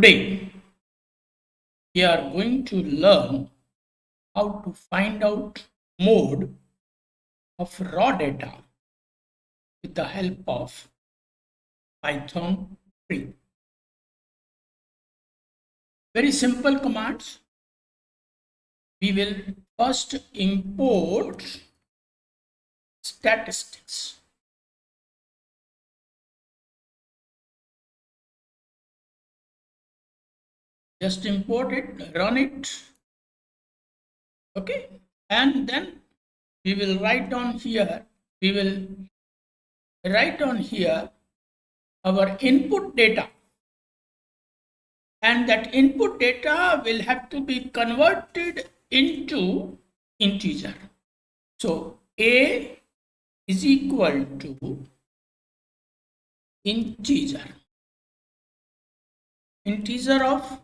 Today, we are going to learn how to find out mode of raw data with the help of Python 3. Very simple commands. We will first import statistics. Just import it, run it. Okay. And then we will write down here, our input data. And that input data will have to be converted into integer. So A is equal to integer of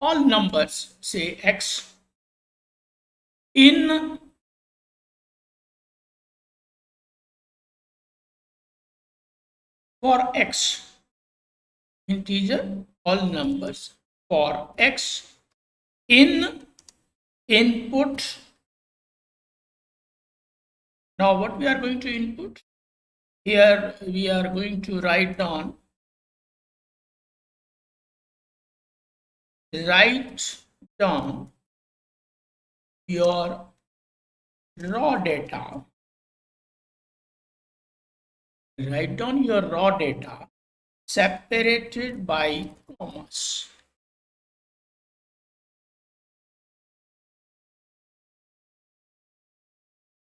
all numbers, say x, in for x, integer all numbers for x in input. Now what we are going to input here, we are going to write down your raw data. Write down your raw data separated by commas.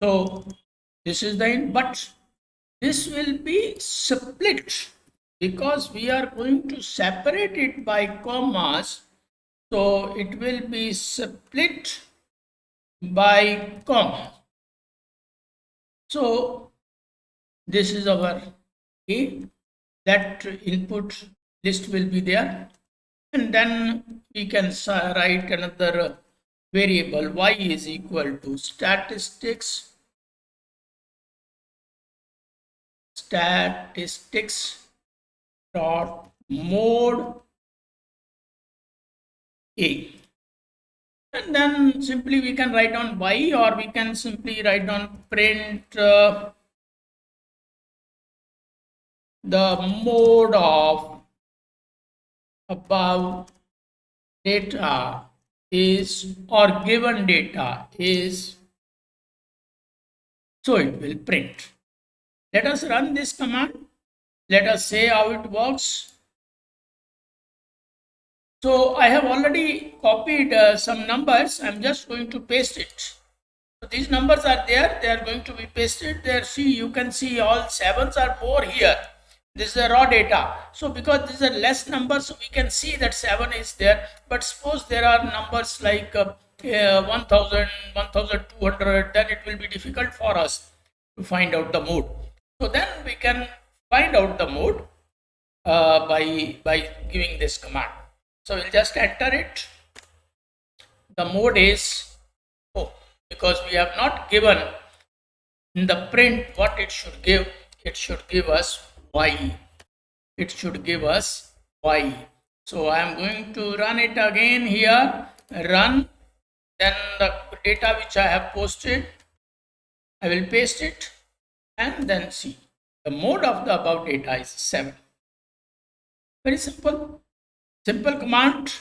So this is the, but this will be split because we are going to separate it by commas. So it will be split by comma. So this is our A, that input list will be there, and then we can write another variable y is equal to statistics dot mode A, and then simply we can write on y, or we can simply write down print the mode of above data is, or given data is, so it will print. Let us run this command. Let us say how it works. So I have already copied some numbers. I'm just going to paste it. So these numbers are there. They are going to be pasted there. See, you can see all 7s are more here. This is the raw data. So because these are less numbers, so we can see that 7 is there. But suppose there are numbers like 1000, 1200, then it will be difficult for us to find out the mode. So then we can find out the mode by giving this command. So we'll just enter it. The mode is, because we have not given in the print what it should give. It should give us y. It should give us y. So I am going to run it again here. Run. Then the data which I have posted, I will paste it and then see. The mode of the above data is 7. Very simple. Simple command,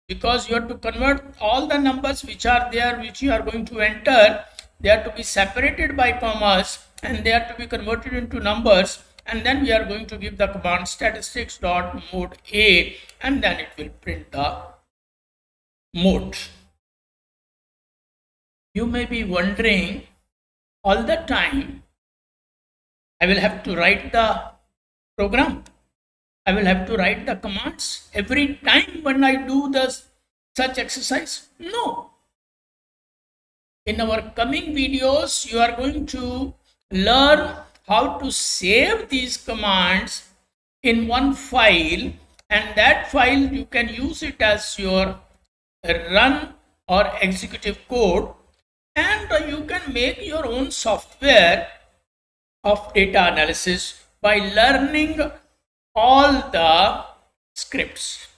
because you have to convert all the numbers which are there, which you are going to enter. They are to be separated by commas and they are to be converted into numbers, and then we are going to give the command statistics.mode A, and then it will print the mode. You may be wondering, all the time I will have to write the program. I will have to write the commands every time when I do such exercise? No. In our coming videos, you are going to learn how to save these commands in one file, and that file you can use it as your run or executive code, and you can make your own software of data analysis by learning all the scripts.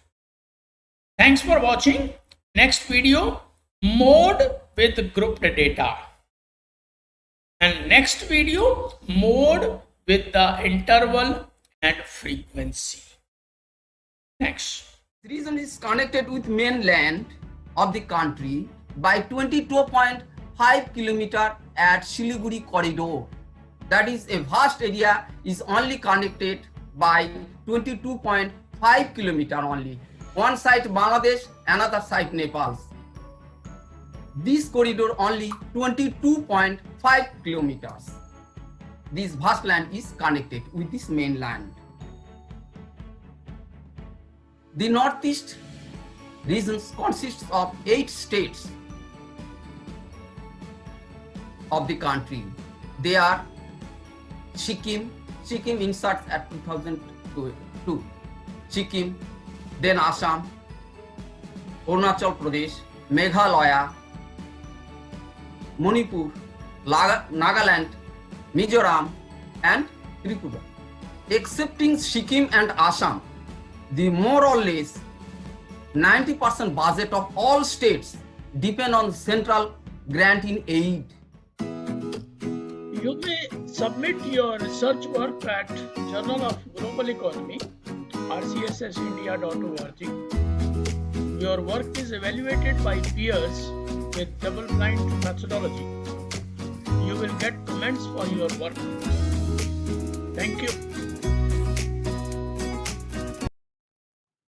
Thanks for watching. Next video, mode with grouped data. And next video, mode with the interval and frequency. Next. This region is connected with mainland of the country by 22.5 kilometer at Siliguri corridor. That is a vast area is only connected by 22.5 kilometer only. One side Bangladesh, another side Nepal. This corridor only 22.5 kilometers. This vast land is connected with this mainland. The northeast region consists of 8 states of the country. They are Sikkim inserts at 2002, Sikkim, then Assam, Arunachal Pradesh, Meghalaya, Manipur, Nagaland, Mizoram and Tripura. Excepting Sikkim and Assam, the more or less 90% budget of all states depend on central grant in aid. You may submit your research work at Journal of Global Economy, rcssindia.org. Your work is evaluated by peers with double-blind methodology. You will get comments for your work. Thank you.